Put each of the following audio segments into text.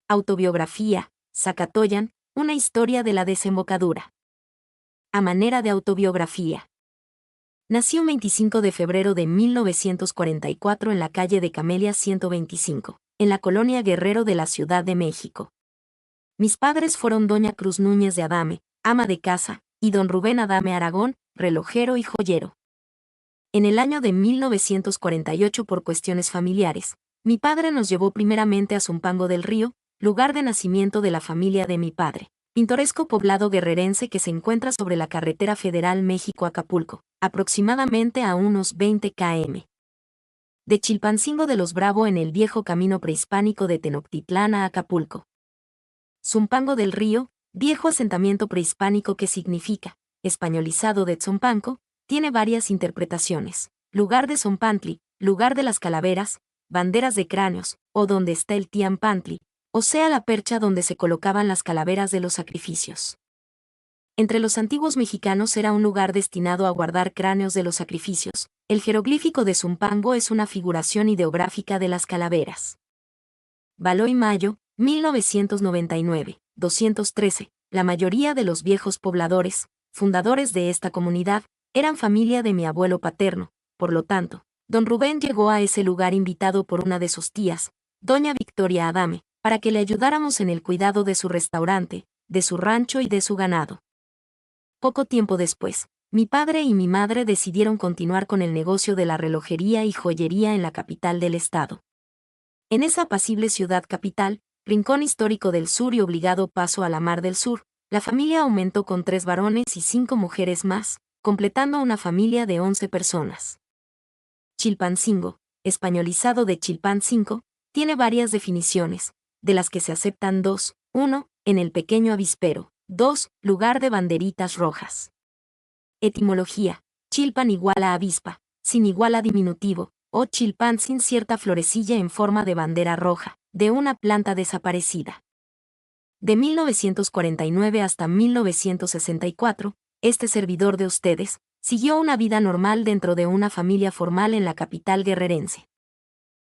Autobiografía, Zacatoyan, una historia de la desembocadura. A manera de autobiografía. Nací un 25 de febrero de 1944 en la calle de Camelia 125, en la colonia Guerrero de la Ciudad de México. Mis padres fueron doña Cruz Núñez de Adame, ama de casa, y don Rubén Adame Aragón, relojero y joyero. En el año de 1948, por cuestiones familiares, mi padre nos llevó primeramente a Zumpango del Río, lugar de nacimiento de la familia de mi padre, pintoresco poblado guerrerense que se encuentra sobre la carretera federal México-Acapulco, aproximadamente a unos 20 km. De Chilpancingo de los Bravo, en el viejo camino prehispánico de Tenochtitlán a Acapulco. Zumpango del Río, viejo asentamiento prehispánico que significa, españolizado de Tzompanco, tiene varias interpretaciones: lugar de Zompantli, lugar de las calaveras, banderas de cráneos, o donde está el Tiampantli, o sea la percha donde se colocaban las calaveras de los sacrificios. Entre los antiguos mexicanos era un lugar destinado a guardar cráneos de los sacrificios. El jeroglífico de Zumpango es una figuración ideográfica de las calaveras. Baloy Mayo, 1999, 213. La mayoría de los viejos pobladores, fundadores de esta comunidad, eran familia de mi abuelo paterno. Por lo tanto, don Rubén llegó a ese lugar invitado por una de sus tías, doña Victoria Adame, para que le ayudáramos en el cuidado de su restaurante, de su rancho y de su ganado. Poco tiempo después, mi padre y mi madre decidieron continuar con el negocio de la relojería y joyería en la capital del estado. En esa apacible ciudad capital, rincón histórico del sur y obligado paso a la Mar del Sur, la familia aumentó con 3 varones y 5 mujeres más, completando una familia de 11 personas. Chilpancingo, españolizado de Chilpancingo, tiene varias definiciones, de las que se aceptan 2. 1. En el pequeño avispero. 2. Lugar de banderitas rojas. Etimología: chilpan igual a avispa, sin igual a diminutivo, o chilpan sin cierta florecilla en forma de bandera roja, de una planta desaparecida. De 1949 hasta 1964, este servidor de ustedes siguió una vida normal dentro de una familia formal en la capital guerrerense.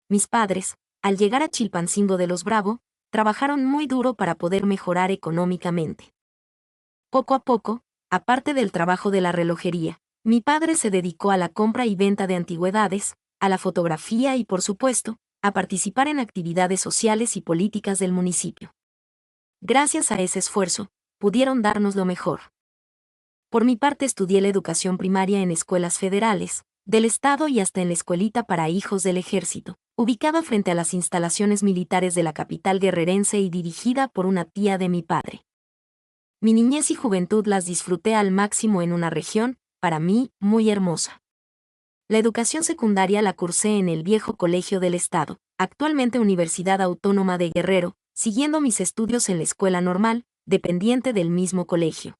Mis padres, al llegar a Chilpancingo de los Bravo, trabajaron muy duro para poder mejorar económicamente. Poco a poco, aparte del trabajo de la relojería, mi padre se dedicó a la compra y venta de antigüedades, a la fotografía y, por supuesto, a participar en actividades sociales y políticas del municipio. Gracias a ese esfuerzo, pudieron darnos lo mejor. Por mi parte, estudié la educación primaria en escuelas federales, del estado y hasta en la escuelita para hijos del ejército, ubicada frente a las instalaciones militares de la capital guerrerense y dirigida por una tía de mi padre. Mi niñez y juventud las disfruté al máximo en una región, para mí, muy hermosa. La educación secundaria la cursé en el viejo Colegio del Estado, actualmente Universidad Autónoma de Guerrero, siguiendo mis estudios en la escuela normal, dependiente del mismo colegio.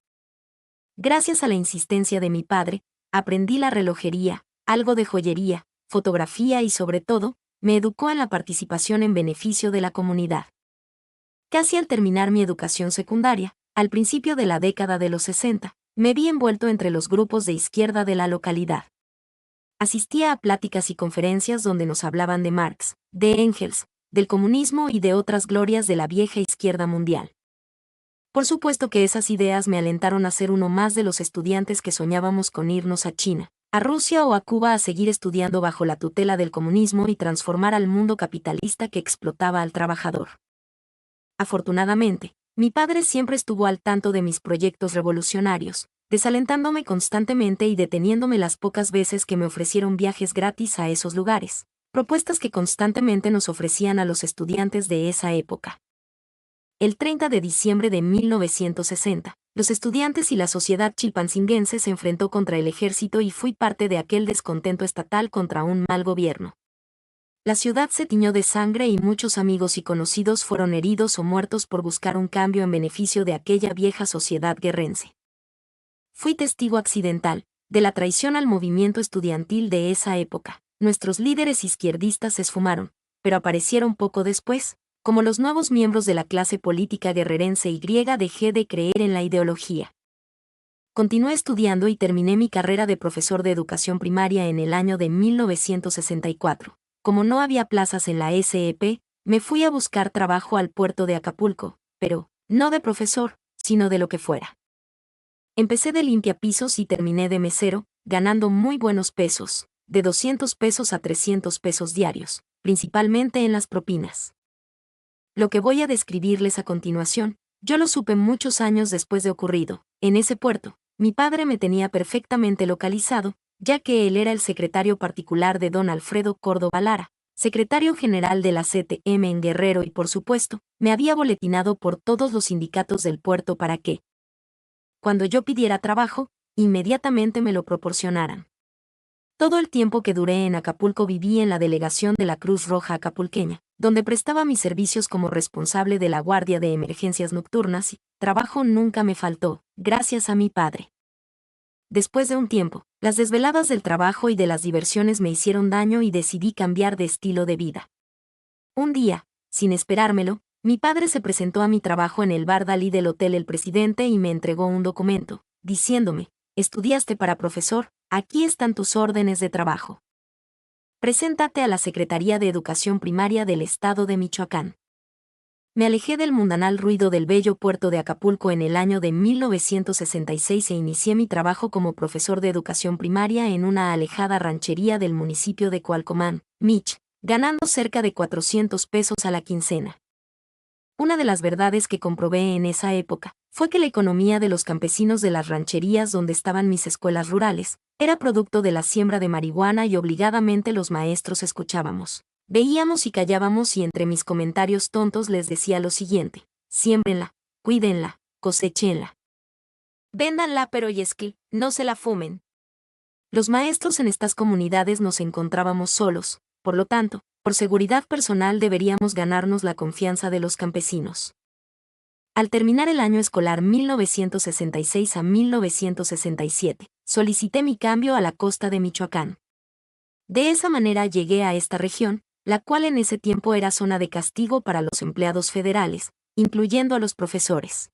Gracias a la insistencia de mi padre, aprendí la relojería, algo de joyería, fotografía y, sobre todo, me educó en la participación en beneficio de la comunidad. Casi al terminar mi educación secundaria, al principio de la década de los 60, me vi envuelto entre los grupos de izquierda de la localidad. Asistía a pláticas y conferencias donde nos hablaban de Marx, de Engels, del comunismo y de otras glorias de la vieja izquierda mundial. Por supuesto que esas ideas me alentaron a ser uno más de los estudiantes que soñábamos con irnos a China, a Rusia o a Cuba a seguir estudiando bajo la tutela del comunismo y transformar al mundo capitalista que explotaba al trabajador. Afortunadamente, mi padre siempre estuvo al tanto de mis proyectos revolucionarios, desalentándome constantemente y deteniéndome las pocas veces que me ofrecieron viajes gratis a esos lugares, propuestas que constantemente nos ofrecían a los estudiantes de esa época. El 30 de diciembre de 1960, los estudiantes y la sociedad chilpancinguense se enfrentó contra el ejército y fui parte de aquel descontento estatal contra un mal gobierno. La ciudad se tiñó de sangre y muchos amigos y conocidos fueron heridos o muertos por buscar un cambio en beneficio de aquella vieja sociedad guerrense. Fui testigo accidental de la traición al movimiento estudiantil de esa época. Nuestros líderes izquierdistas se esfumaron, pero aparecieron poco después. Como los nuevos miembros de la clase política guerrerense y griega, dejé de creer en la ideología. Continué estudiando y terminé mi carrera de profesor de educación primaria en el año de 1964. Como no había plazas en la SEP, me fui a buscar trabajo al puerto de Acapulco, pero, no de profesor, sino de lo que fuera. Empecé de limpiapisos y terminé de mesero, ganando muy buenos pesos, de 200 pesos a 300 pesos diarios, principalmente en las propinas. Lo que voy a describirles a continuación, yo lo supe muchos años después de ocurrido. En ese puerto, mi padre me tenía perfectamente localizado, ya que él era el secretario particular de don Alfredo Córdoba Lara, secretario general de la CTM en Guerrero y por supuesto, me había boletinado por todos los sindicatos del puerto para que, cuando yo pidiera trabajo, inmediatamente me lo proporcionaran. Todo el tiempo que duré en Acapulco viví en la delegación de la Cruz Roja Acapulqueña, donde prestaba mis servicios como responsable de la guardia de emergencias nocturnas y trabajo nunca me faltó, gracias a mi padre. Después de un tiempo, las desveladas del trabajo y de las diversiones me hicieron daño y decidí cambiar de estilo de vida. Un día, sin esperármelo, mi padre se presentó a mi trabajo en el bar Dalí del Hotel El Presidente y me entregó un documento, diciéndome: «Estudiaste para profesor, aquí están tus órdenes de trabajo. Preséntate a la Secretaría de Educación Primaria del Estado de Michoacán». Me alejé del mundanal ruido del bello puerto de Acapulco en el año de 1966 e inicié mi trabajo como profesor de educación primaria en una alejada ranchería del municipio de Cualcomán, Mich, ganando cerca de 400 pesos a la quincena. Una de las verdades que comprobé en esa época fue que la economía de los campesinos de las rancherías donde estaban mis escuelas rurales era producto de la siembra de marihuana y obligadamente los maestros escuchábamos. Veíamos y callábamos y entre mis comentarios tontos les decía lo siguiente: siémbrenla, cuídenla, cosechenla. Véndanla pero y es que, no se la fumen. Los maestros en estas comunidades nos encontrábamos solos, por lo tanto, por seguridad personal deberíamos ganarnos la confianza de los campesinos. Al terminar el año escolar 1966 a 1967, solicité mi cambio a la costa de Michoacán. De esa manera llegué a esta región, la cual en ese tiempo era zona de castigo para los empleados federales, incluyendo a los profesores.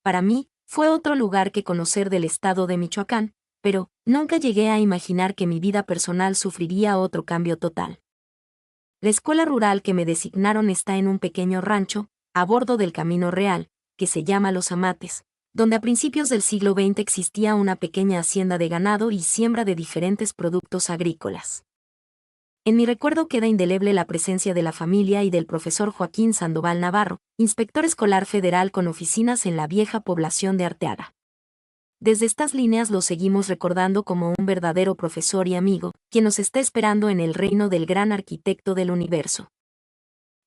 Para mí, fue otro lugar que conocer del estado de Michoacán, pero nunca llegué a imaginar que mi vida personal sufriría otro cambio total. La escuela rural que me designaron está en un pequeño rancho, a bordo del Camino Real, que se llama Los Amates, donde a principios del siglo XX existía una pequeña hacienda de ganado y siembra de diferentes productos agrícolas. En mi recuerdo queda indeleble la presencia de la familia y del profesor Joaquín Sandoval Navarro, inspector escolar federal con oficinas en la vieja población de Arteaga. Desde estas líneas lo seguimos recordando como un verdadero profesor y amigo, quien nos está esperando en el reino del gran arquitecto del universo.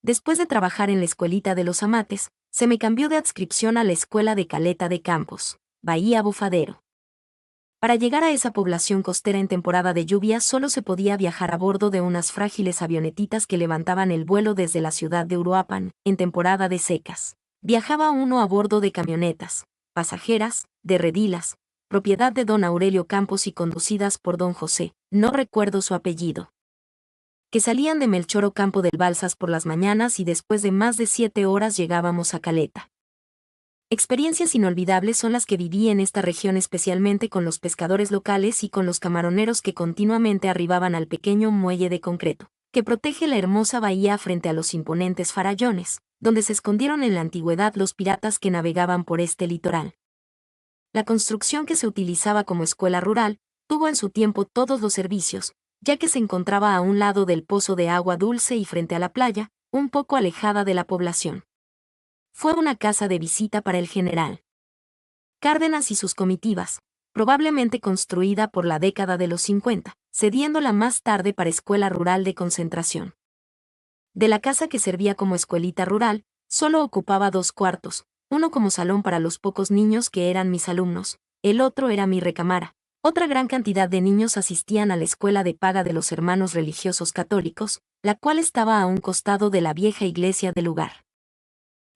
Después de trabajar en la escuelita de Los Amates, se me cambió de adscripción a la escuela de Caleta de Campos, Bahía Bufadero. Para llegar a esa población costera en temporada de lluvia solo se podía viajar a bordo de unas frágiles avionetitas que levantaban el vuelo desde la ciudad de Uruapan. En temporada de secas, viajaba uno a bordo de camionetas pasajeras, de redilas, propiedad de don Aurelio Campos y conducidas por don José, no recuerdo su apellido, que salían de Melchor Ocampo del Balsas por las mañanas y después de más de 7 horas llegábamos a Caleta. Experiencias inolvidables son las que viví en esta región, especialmente con los pescadores locales y con los camaroneros que continuamente arribaban al pequeño muelle de concreto, que protege la hermosa bahía frente a los imponentes farallones, donde se escondieron en la antigüedad los piratas que navegaban por este litoral. La construcción que se utilizaba como escuela rural tuvo en su tiempo todos los servicios, ya que se encontraba a un lado del pozo de agua dulce y frente a la playa, un poco alejada de la población. Fue una casa de visita para el general Cárdenas y sus comitivas, probablemente construida por la década de los 50, cediéndola más tarde para escuela rural de concentración. De la casa que servía como escuelita rural, solo ocupaba 2 cuartos, uno como salón para los pocos niños que eran mis alumnos, el otro era mi recámara. Otra gran cantidad de niños asistían a la escuela de paga de los hermanos religiosos católicos, la cual estaba a un costado de la vieja iglesia del lugar.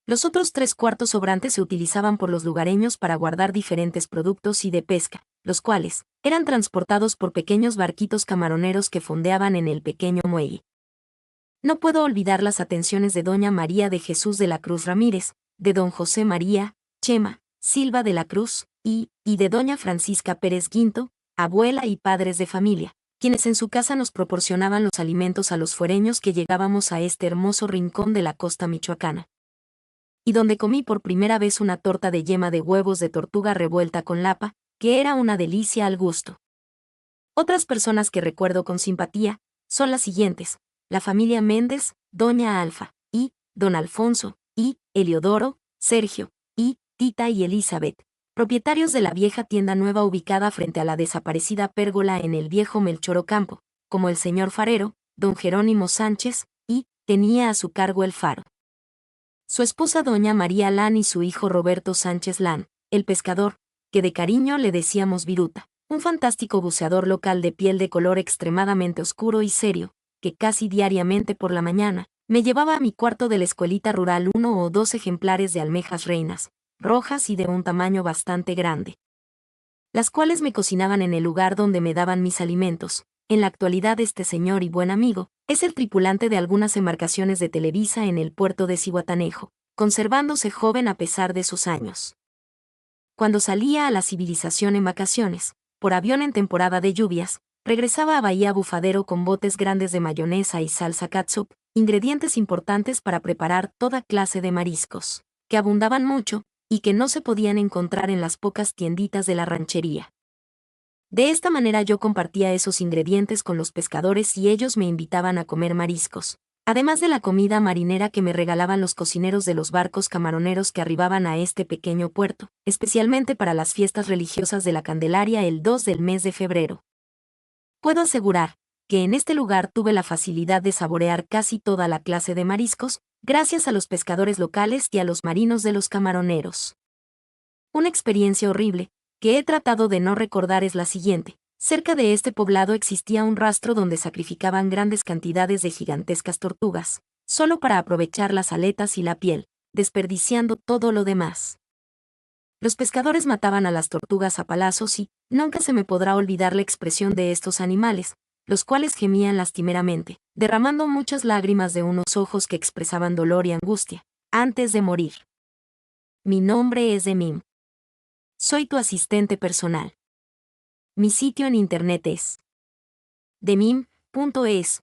Los otros 3 cuartos sobrantes se utilizaban por los lugareños para guardar diferentes productos y de pesca, los cuales eran transportados por pequeños barquitos camaroneros que fondeaban en el pequeño muelle. No puedo olvidar las atenciones de doña María de Jesús de la Cruz Ramírez, de don José María Chema Silva de la Cruz y de doña Francisca Pérez Guinto, abuela y padres de familia, quienes en su casa nos proporcionaban los alimentos a los fuereños que llegábamos a este hermoso rincón de la costa michoacana. Y donde comí por primera vez una torta de yema de huevos de tortuga revuelta con lapa, que era una delicia al gusto. Otras personas que recuerdo con simpatía son las siguientes: la familia Méndez, Doña Alfa, y Don Alfonso, y Eliodoro, Sergio, y Tita y Elizabeth, propietarios de la vieja tienda nueva ubicada frente a la desaparecida pérgola en el viejo Melchor Ocampo, como el señor farero, don Jerónimo Sánchez, y tenía a su cargo el faro. Su esposa doña María Lán y su hijo Roberto Sánchez Lán, el pescador, que de cariño le decíamos Viruta, un fantástico buceador local de piel de color extremadamente oscuro y serio, que casi diariamente por la mañana me llevaba a mi cuarto de la escuelita rural 1 o 2 ejemplares de almejas reinas, rojas y de un tamaño bastante grande, las cuales me cocinaban en el lugar donde me daban mis alimentos. En la actualidad este señor y buen amigo es el tripulante de algunas embarcaciones de Televisa en el puerto de Zihuatanejo, conservándose joven a pesar de sus años. Cuando salía a la civilización en vacaciones, por avión en temporada de lluvias, regresaba a Bahía Bufadero con botes grandes de mayonesa y salsa catsup, ingredientes importantes para preparar toda clase de mariscos, que abundaban mucho y que no se podían encontrar en las pocas tienditas de la ranchería. De esta manera yo compartía esos ingredientes con los pescadores y ellos me invitaban a comer mariscos, además de la comida marinera que me regalaban los cocineros de los barcos camaroneros que arribaban a este pequeño puerto, especialmente para las fiestas religiosas de la Candelaria el 2 del mes de febrero. Puedo asegurar que en este lugar tuve la facilidad de saborear casi toda la clase de mariscos, gracias a los pescadores locales y a los marinos de los camaroneros. Una experiencia horrible que he tratado de no recordar es la siguiente. Cerca de este poblado existía un rastro donde sacrificaban grandes cantidades de gigantescas tortugas, solo para aprovechar las aletas y la piel, desperdiciando todo lo demás. Los pescadores mataban a las tortugas a palazos y nunca se me podrá olvidar la expresión de estos animales, los cuales gemían lastimeramente, derramando muchas lágrimas de unos ojos que expresaban dolor y angustia, antes de morir. Mi nombre es Demim. Soy tu asistente personal. Mi sitio en internet es demim.es.tl.